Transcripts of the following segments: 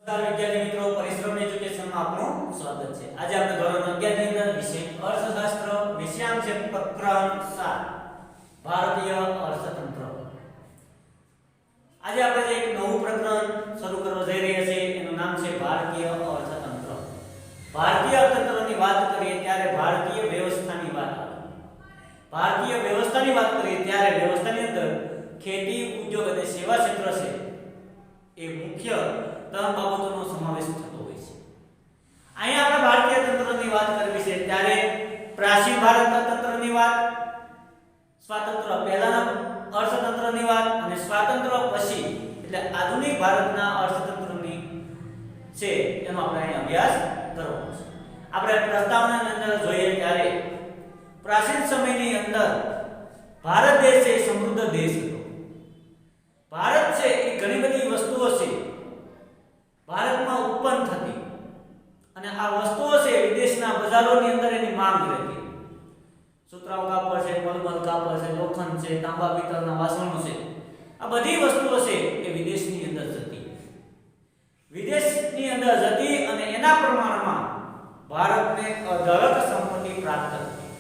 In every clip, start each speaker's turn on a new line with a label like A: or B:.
A: વિદ્યાર્થી મિત્રો, પરિશ્રમ એજ્યુકેશનમાં આપનું સ્વાગત છે। આજે આપણે ધોરણ 11 ની અંદર વિષય અર્થશાસ્ત્ર વિષયાંક છે પ્રકરણ 7 ભારતીય અર્થતંત્ર। આજે આપણે એક નવું પ્રકરણ શરૂ કરવા જઈ રહ્યા છીએ, એનું નામ છે ભારતીય અર્થતંત્ર। ભારતીય અર્થતંત્રની વાત કરીએ ત્યારે ભારતીય વ્યવસ્થાની વાત આવે। ભારતીય વ્યવસ્થાની વાત કરીએ ત્યારે વ્યવસ્થાની અંદર ખેતી, ઉદ્યોગ અને સેવા ક્ષેત્ર છે એ મુખ્ય ત્રણ બાબતોનો સમાવેશ થતો હોય છે। અહીંયા આપણે ભારતીય તંત્રની વાત કરવી છે ત્યારે પ્રાચીન ભારતના તંત્રની વાત, સ્વાતંત્ર્ય પહેલાના અર્થતંત્રની વાત અને સ્વાતંત્ર્ય પછી એટલે આધુનિક ભારતના અર્થતંત્રની છે એનો આપણે અહીં અભ્યાસ કરવાનો છે। આપણે પ્રસ્તાવનાની અંદર જોઈએ ત્યારે પ્રાચીન સમયની અંદર ભારત દેશ એ સમૃદ્ધ દેશ હતો। ભારત છે એ ઘણી બધી વસ્તુઓ છે ભારતમાં ઉત્પન્ન થતી અને આ વસ્તુઓ છે વિદેશના બજારોની અંદર એની માંગ રહેતી। સુતરાઉ કાપડ છે, મલમલ કાપડ છે, લોખંડ છે, તાંબા પિત્તળના વાસણો છે, આ બધી વસ્તુઓ છે એ વિદેશની અંદર જતી। વિદેશની અંદર જતી અને એના પ્રમાણમાં ભારતને અઢળક સંપત્તિ પ્રાપ્ત હતી।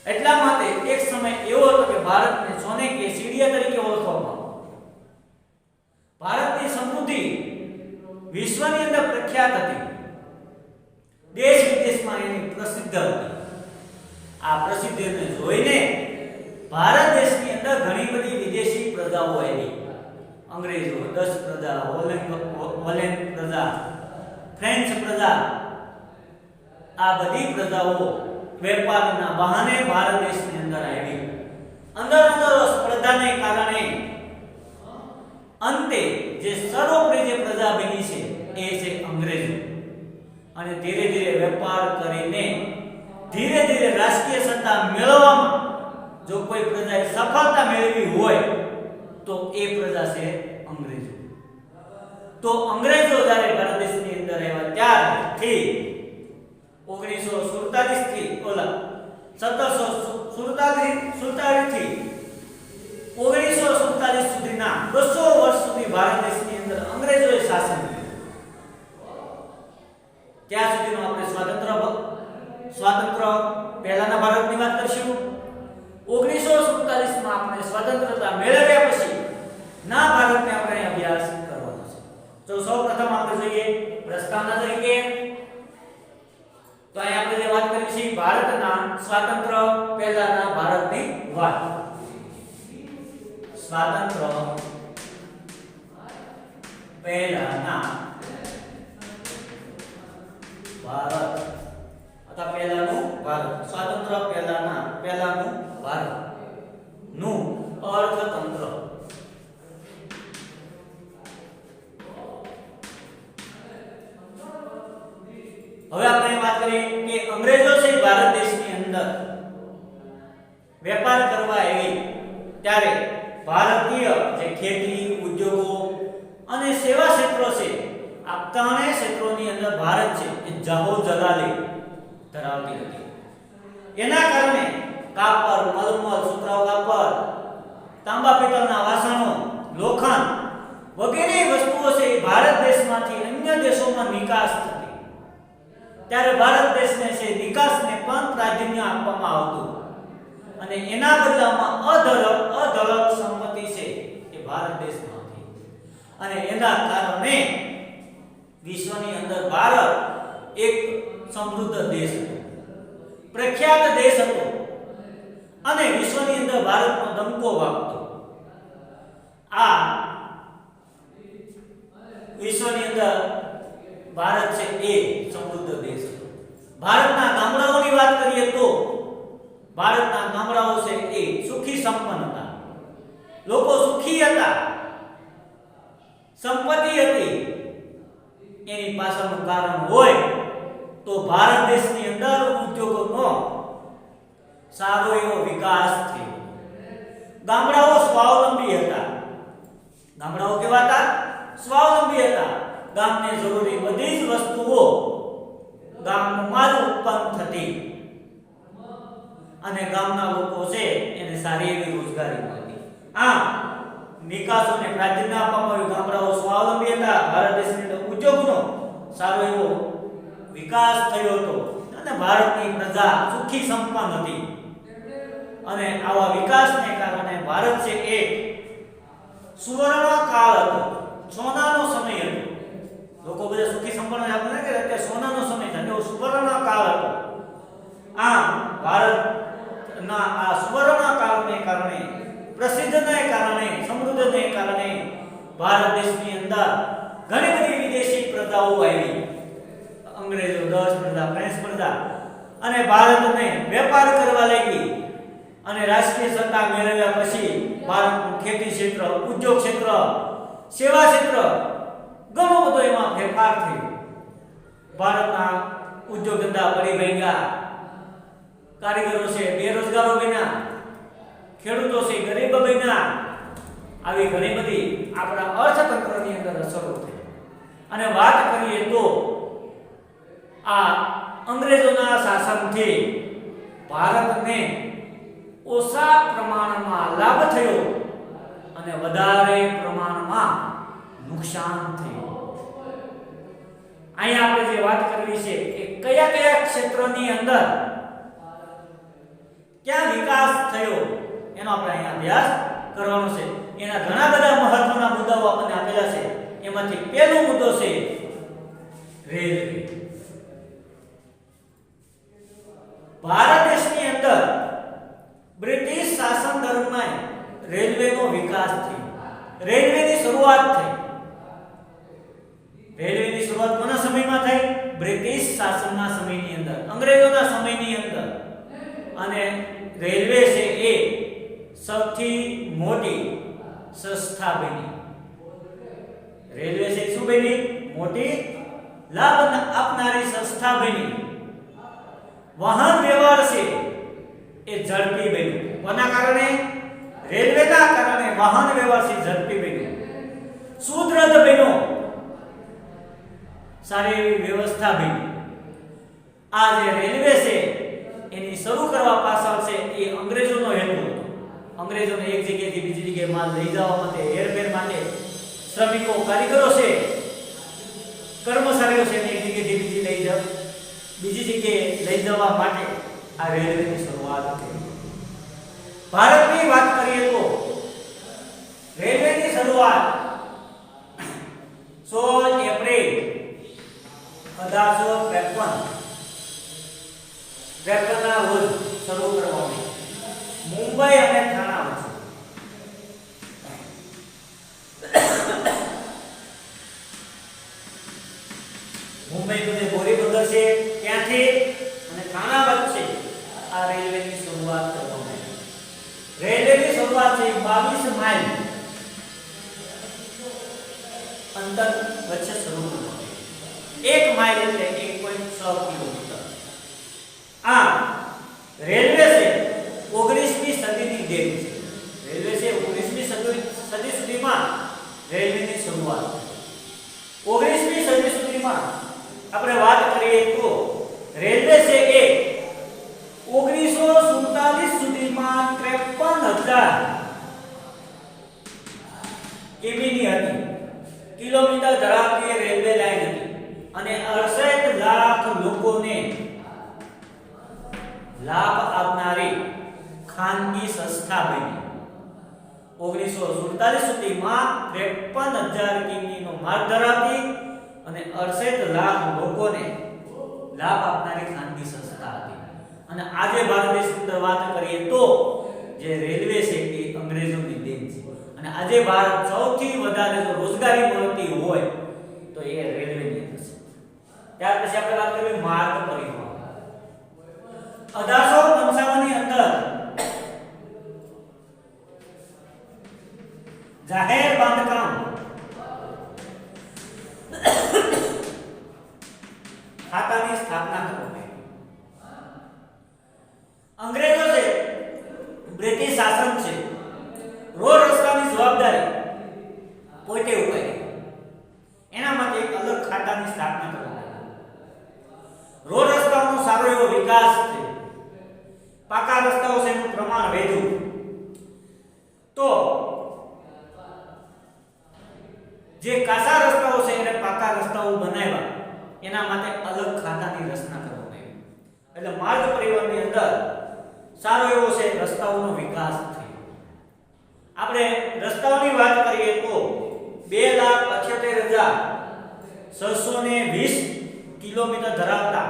A: એટલા માટે એક સમય એવો હતો કે ભારતને સોને કે સીડિયા તરીકે ઓળખવામાં આવતું। ભારતની સમૃદ્ધિ વિશ્વની અંદર પ્રખ્યાત હતી, દેશ વિદેશમાં એની પ્રસિદ્ધ હતી। આ પ્રસિદ્ધિને જોઈને ભારત દેશની અંદર ઘણી બધી વિદેશી પ્રજાઓ આવી। અંગ્રેજો, ડચ પ્રજા, હોલેન્ડ પ્રજા, ફ્રેન્ચ પ્રજા, આ બધી પ્રજાઓ વેપારના બહાને ભારત દેશની અંદર આવી। અંદર સ્પર્ધાને કારણે અંતે જે સર્વોપરી જે પ્રજા બની છે એ છે અંગ્રેજો। અને ધીરે ધીરે વેપાર કરીને ધીરે ધીરે રાષ્ટ્રીય સત્તા મેળવવામાં જો કોઈ પ્રજાએ સફળતા મેળવી હોય તો એ પ્રજા છે અંગ્રેજો। તો અંગ્રેજો જ્યારે ભારત દેશની અંદર આવ્યા ત્યારથી 1947 થી 1747 થી 1947 સુધીના 200 વર્ષ સુધી ભારત દેશની અંદર અંગ્રેજોએ શાસન કર્યું। ત્યાં સુધીનો આપણે સ્વાતંત્ર્ય પહેલાના ભારતની વાત કરીશું। 1947 માં આપણે સ્વતંત્રતા મેળવ્યા પછી ના ભારતને આપણે અભ્યાસ કરવાનો છે। તો સૌપ્રથમ આપણે જોઈએ પ્રસ્તાવના તરીકે, તો અહીં આપણે જે વાત કરી છે ભારતના સ્વાતંત્ર્ય પહેલાના ભારતની વાત। સ્વાતંત્ર્ય પહેલાના ભારત અથવા પહેલાનું ભારત, સ્વાતંત્ર્ય પહેલાનું ભારત નું અર્થતંત્ર। હવે આપણે વાત કરીએ કે અંગ્રેજો છે ભારત દેશની અંદર વેપાર કરવા આવી ત્યારે ભારતીય જે ખેતી, ઉદ્યોગો અને સેવા ક્ષેત્રો છે આ ત્રણેય ક્ષેત્રોની અંદર ભારત છે એ જાહો જલાલી ધરાવતી હતી। એના કારણે કાપડ, મલમલ, સુતરાઉ કાપડ, તાંબા પિત્તળના વાસણો, લોખંડ વગેરે વસ્તુઓ છે એ ભારત દેશમાંથી અન્ય દેશોમાં નિકાસ થતી। ત્યારે ભારત દેશને છે નિકાસને પણ પ્રાધાન્ય આપવામાં આવતું અને એના બદલામાં અઢળક સંપત્તિ છે એ ભારત દેશમાં હતી અને એના કારણે વિશ્વની અંદર ભારત એક સમૃદ્ધ દેશ હતો, પ્રખ્યાત દેશ હતો અને વિશ્વની અંદર ભારતનો ડંકો વાગતો। આ વિશ્વની અંદર ભારત છે એ સમૃદ્ધ દેશ હતો। ભારતના ગામડાઓની વાત કરીએ તો ભારતના ગામડાઓ છે એ સુખી સંપન્ન હતા, લોકો સુખી હતા, સંપત્તિ હતી। એની પાછળનું કારણ હોય તો ભારત દેશની અંદર ઉદ્યોગોનો સારો એવો વિકાસ થયો। ગામડાઓ સ્વાવલંબી હતા। ગામડાઓ કેવા હતા? સ્વાવલંબી હતા। ગામને જરૂરી બધી જ વસ્તુઓ ગામમાં જ ઉત્પન્ન થતી અને ગામના લોકો છે એને સારી એવી રોજગારી મળતી। આમ નિકાસોને પ્રાધાન્ય આપવામાં આવ્યું। ગામડાઓ સ્વાવલંબી હતા, ભારત દેશની અંદર ઉદ્યોગનો સારો એવો વિકાસ થયો હતો અને ભારતની પ્રજા સુખી સંપન્ન હતી. અને આવા વિકાસને કારણે ભારત છે એ સુવર્ણ કાળ હતો, સોનાનો સમય હતો. લોકો બધા સુખી સંપન્ન આપણે કે અત્યારે સોનાનો સમય છે, એવો સુવર્ણ કાળ હતો. આમ ભારતના આ સુવર્ણ કાળને કારણે, પ્રસિદ્ધને કારણે, સમૃદ્ધને કારણે ભારત દેશની અંદર ઘણી બધી વિદેશી પ્રજાઓ આવી. અંગ્રેજો, ડચ પ્રજા, ફ્રેન્ચ પ્રજા અને ભારતને વેપાર કરવા લાગી. અને રાષ્ટ્રીય સત્તા મેળવ્યા પછી ભારતનું ખેતી ક્ષેત્ર, ઉદ્યોગ ક્ષેત્ર, સેવા ક્ષેત્ર ઘણો બધો એમાં ફેરફાર થયો. ભારતના ઉદ્યોગ ધંધા પડી ભાંગ્યા, કારીગરો છે બેરોજગારો બન્યા, ખેડૂતો છે ગરીબ બન્યા. આવી ઘણી બધી આપણા અર્થતંત્રની અંદર અસરો થઈ. અને વાત કરીએ તો આ અંગ્રેજોના શાસનથી ભારતને ઓછા પ્રમાણમાં લાભ થયો અને વધારે પ્રમાણમાં નુકસાન થયું. અહીંયા આપણે જે વાત કરવી છે કે કયા કયા ક્ષેત્રની અંદર ક્યાં વિકાસ થયો એનો આપણે અહીંયા અભ્યાસ કરવાનો છે. એના ઘણા બધા મહત્વના મુદ્દાઓ આપણને આપેલા છે. એમાંથી પહેલો મુદ્દો છે રેલવે. ભારત દેશની અંદર બ્રિટિશ શાસન દરમિયાન રેલવેનો વિકાસ થયો, રેલવેની શરૂઆત થઈ. રેલવેની શરૂઆત કોના સમયમાં થઈ? બ્રિટિશ શાસનના સમયની અંદર, અંગ્રેજોના સમયની અંદર. અને રેલવે છે એ સૌથી મોટી સંસ્થા બની. રેલવે છે શું બની? મોટી લાભ આપનારી સંસ્થા બની. વાહન વ્યવહાર છે એ ઝડપી બન્યું. કોના કારણે? રેલવેના કારણે વાહન વ્યવહાર છે ઝડપી બન્યું, સુદ્રઢ બન્યો, સારી એવી વ્યવસ્થા બની. આ જે રેલવે છે એની શરૂ કરવા પાછળ છે એ અંગ્રેજોનો હેતુ હતો. અંગ્રેજોને એક જગ્યાએથી બીજી જગ્યાએ માલ લઈ જવા માટે, હેરફેર માટે શ્રમિકો, કારીગરો છે, કર્મચારીઓ છે એક જગ્યાએથી બીજી જગ્યાએ લઈ જવા માટે આ રેલવેની શરૂઆત થઈ. ભારતની વાત કરીએ તો રેલવેની શરૂઆત 16 એપ્રિલ 1853 ના રોજ શરૂ કરવામાં આવી. મુંબઈ અને થાણા વચ્ચે. મુંબઈ નું જે બોરી બંદર છે ત્યાંથી અને થાણા વચ્ચે આ રેલવેની શરૂઆત કરવામાં આવી. રેલવેની શરૂઆત છે 22 માઇલ અંતર વચ્ચે શરૂ કરવામાં આવી. 1 માઇલ એટલે 1.6 કિલોમીટર. આ રેલવે છે 19મી સદીની દેન છે. રેલવે છે 19મી સદી સુધીમાં રેલવેની શરૂઆત. 19મી સદી સુધીમાં આપણે વાત કરીએ તો રેલવે છે એ 1947 સુધીમાં 53,000 કિમીની હતી, કિલોમીટર ધરાવતી રેલવે લાઈન હતી. અને 68 લાખ લોકોને લાભ આપનારી ખાનગી સંસ્થા બની. 1947 સુધીમાં 53,000 કિમીનો માર્ગ ધરાવતી અને 68 લાખ લોકોને લાભ આપનારી ખાનગી સંસ્થા હતી. અને આજે ભારત દેશની અંદર વાત કરીએ તો જે રેલવે છે એ અંગ્રેજોની દેન છે. અને આજે ભારત સૌથી વધારે જો રોજગારી મળતી હોય તો એ રેલવેની અંદર છે. ત્યાર પછી આપણે વાત કરીએ માર્ગ પરિવહન. 1855 ની અંદર જાહેર બાંધકામ ખાતાની સ્થાપના કરવામાં આવી. અંગ્રેજો છે, બ્રિટિશ શાસન છે, રોડ રસ્તાની જવાબદારી પોતે ઉપાડી. એના માટે એક અલગ ખાતાની સ્થાપના કરવામાં આવી. રોડ રસ્તાઓનો સારો એવો વિકાસ છે, પાકા રસ્તાઓ છે એનું પ્રમાણ વધ્યું. તો જે કાચા રસ્તાઓ છે એને પાકા પાકા રસ્તાઓ બનાવ્યા, એના માટે અલગ ખાતાની રચના કરવામાં આવી. એટલે માર્ગ પરિવહનની અંદર સારો એવો છે રસ્તાઓનો વિકાસ થયો. આપણે રસ્તાઓની વાત કરીએ તો 2,78,620 કિલોમીટર ધરાવતા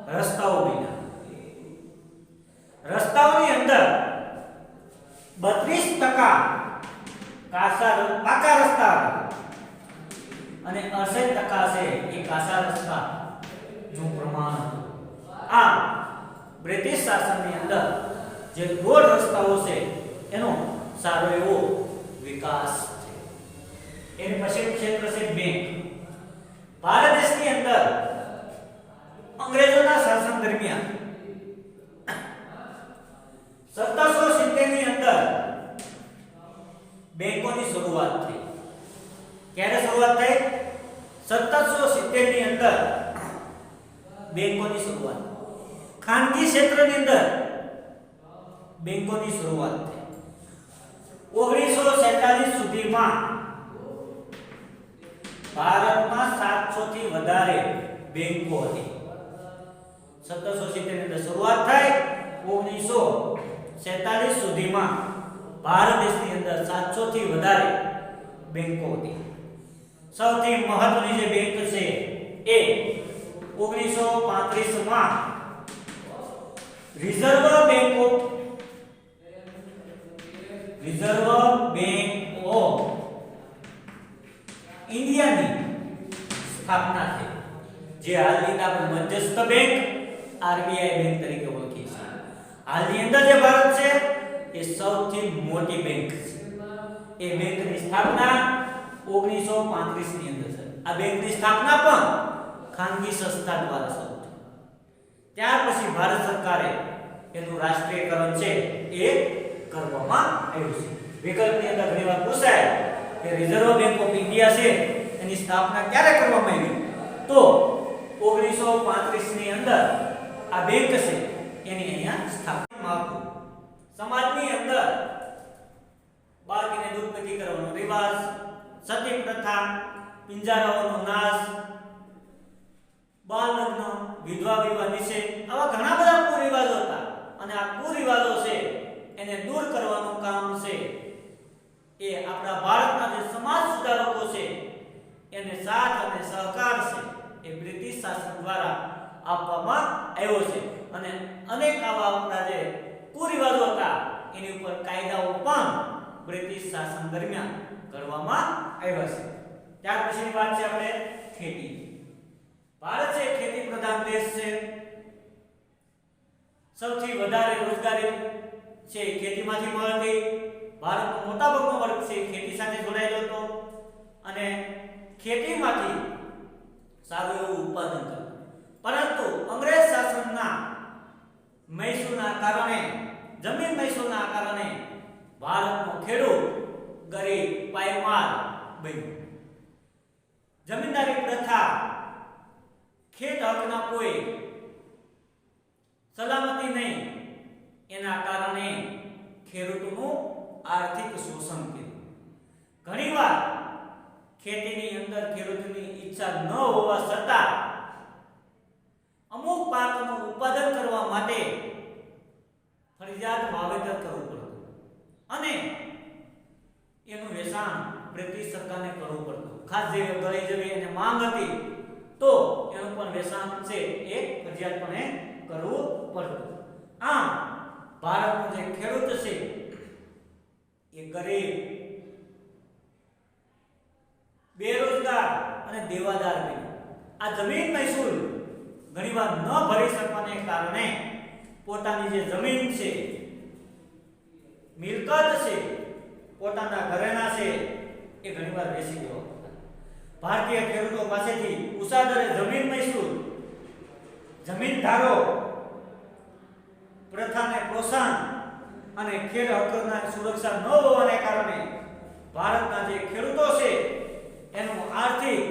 A: રસ્તાઓ બન્યા. રસ્તાઓની અંદર 32% પાકા રસ્તા અને 68% છે એ કાચા રસ્તા નું પ્રમાણ હતું. આ બ્રિટિશ શાસનની અંદર જે રોડ રસ્તાઓ છે એનો સારો એવો વિકાસ છે. એની પછી ક્ષેત્ર છે બેંક. ભારત દેશની અંદર અંગ્રેજોના શાસન દરમિયાન 1770 ની અંદર બેંકોની શરૂઆત થઈ. ક્યારે શરૂઆત થઈ? 1770 ની અંદર બેંકોની શરૂઆત. ખાનગી ક્ષેત્રની અંદર બેંકોની શરૂઆત થઈ. 1947 સુધીમાં ભારતમાં 700 થી વધારે બેંકો હતી. 1770 ની અંદર શરૂઆત થઈ. 1947 સુધીમાં ભારત દેશની અંદર 700 થી વધારે બેંકો હતી. સૌથી મહત્વની જે બેંક છે એ 1935 માં રિઝર્વ બેંક ઓફ ઇન્ડિયાની સ્થાપના થઈ. જે હાલની આપણે મધ્યસ્થ બેંક આરબીઆઈ બેંક તરીકે ઓળખીએ છીએ. હાલની અંદર જે ભારત છે એ સૌથી મોટી બેંક છે. એ બેંકની સ્થાપના 1935 ની અંદર છે. આ બેંકની સ્થાપના પણ ખાનગી સંસ્થા દ્વારા શરૂ થઈ. ત્યાર પછી ભારત સરકારે એનું રાષ્ટ્રીયકરણ છે એ કરવામાં આવ્યું છે. વિકલ્પની અંદર ઘણીવાર પૂછાય કે રિઝર્વ બેંક ઓફ ઇન્ડિયા છે એની સ્થાપના ક્યારે કરવામાં આવી? તો 1935 ની અંદર આ બેંક છે એની અહીંયા સ્થાપના. સમાજની અંદર બાળકીને દૂધપીતી કરવાનો રિવાજ, સતી પ્રથા, પિંજરાઓનો નાશ, બાળ લગ્ન, વિધવા વિવાહ નિષેધ, આવા ઘણા બધા કુરિવાજો હતા. અને આ કુરિવાજો છે એને દૂર કરવાનું કામ છે એ આપણા ભારતના જે સમાજ સુધારકો છે એને સાથ અને સહકાર છે એ બ્રિટિશ શાસન દ્વારા આપવામાં આવ્યો છે. અને અનેક આવા આપણા જે કુરિવાજો હતા એની ઉપર કાયદાઓ પણ બ્રિટિશ શાસન દરમિયાન કરવામાં આવ્યા છે. ત્યાર પછીની વાત છે આપણે ખેતી. ભારત છે ખેતી પ્રધાન દેશ છે. સૌથી વધારે રોજગારી છે ખેતીમાંથી મળતી. ભારતનો મોટાભાગનો વર્ગ છે ખેતી સાથે જોડાયેલો હતો અને ખેતીમાંથી સારું એવું ઉત્પાદન થતું. પરંતુ અંગ્રેજ શાસનના મહેસૂલના કારણે, જમીન મહેસૂલના કારણે ભારતનો ખેડૂત ગરીબ પાયમાલ બન્યો. જમીનદારી પ્રથા, ખેત હકના કોઈ સલામતી નહીં, એના કારણે ખેડૂતોનું આર્થિક શોષણ કર્યું. ઘણીવાર ખેતીની અંદર ખેડૂતની ઈચ્છા ન હોવા છતાં અમુક પાકનું ઉત્પાદન કરવા માટે ફરજિયાત વાવેતર કરવું પડતું અને એનું વેચાણ બ્રિટિશ સરકારને કરવું પડતું. ખાસ જે ગળી જવી અને માંગ હતી તો એનું પણ વેચાણ છે એ ફરજિયાતપણે કરવું પડતું. આમ ભારતનો જે ખેડૂત છે એ ગરીબ, બેરોજગાર અને દેવાદાર બન્યો. આ જમીન મહેસૂલ ઘણીવાર ન ભરી શકવાને કારણે પોતાની જે જમીન છે, મિલકત છે, પોતાના ઘરેણા છે એ ઘણીવાર વેચી દેવા પડતા. ભારતીય ખેડૂતો પાસેથી ઊંચા દરે જમીન મહેસૂલ, જમીનધારો પ્રથાને પ્રોત્સાહન અને ખેડ હકોના સુરક્ષા ન હોવાને કારણે ભારતના જે ખેડૂતો છે એનું આર્થિક,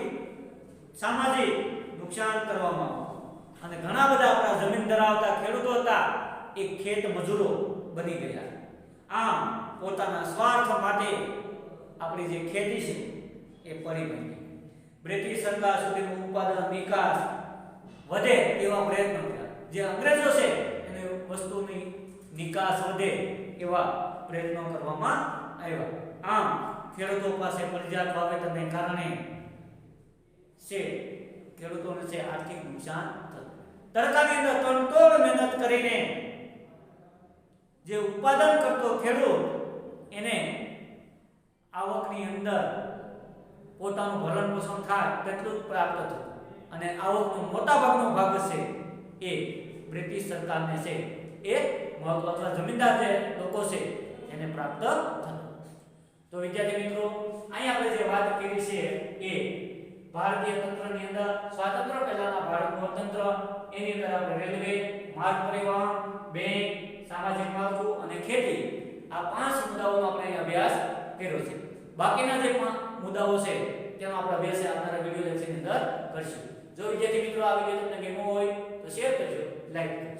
A: સામાજિક નુકસાન કરવામાં આવ્યું અને ઘણા બધા આપણા જમીન ધરાવતા ખેડૂતો હતા એ ખેત મજૂરો બની ગયા. આમ પોતાના સ્વાર્થ માટે આપણી જે ખેતી છે એ પડી ગઈ. બ્રિટિશ સરકાર સુધીનું ઉત્પાદન નિકાસ વધે એવા પ્રયત્નો કર્યા. જે અંગ્રેજો છે એને વસ્તુની નિકાસ વધે એવા પ્રયત્નો કરવામાં આવ્યા. આમ ખેડૂતો પાસે ફરજિયાત વાવેતરને કારણે છે ખેડૂતોને છે આર્થિક નુકસાન થતું. તડકાની અંદર તનતોડ મહેનત કરીને જે ઉત્પાદન કરતો ખેડૂત એને આવકની અંદર પોતાનું ભરણ પોષણ થાય તેટલું જ પ્રાપ્ત થતું અને આવકનો મોટા ભાગનો ભાગ છે એ બ્રિટિશ સરકારને છે એ મહત્વ અથવા જમીનદાર જે લોકો છે એને પ્રાપ્ત થતું. તો વિદ્યાર્થી મિત્રો અહીં આપણે જે વાત કરી છે એ ભારતીય તંત્રની અંદર સ્વાતંત્ર્ય પહેલાના ભારતનું તંત્ર, એની અંદર આપણે રેલવે, માર્ગ પરિવહન, બેંક, સામાજિક માળખું અને ખેતી આ 5 મુદ્દાઓનો આપણે અભ્યાસ કર્યો છે. બાકીના જે 5 મુદ્દાઓ છે તેનો આપણે અભ્યાસ આવનારા વિડિયો લેક્ચરની અંદર કરશું. જો વિદ્યાર્થી મિત્રો આ વિડિયો તમને ગમ્યો હોય તો શેર કરજો, લાઈક કરજો.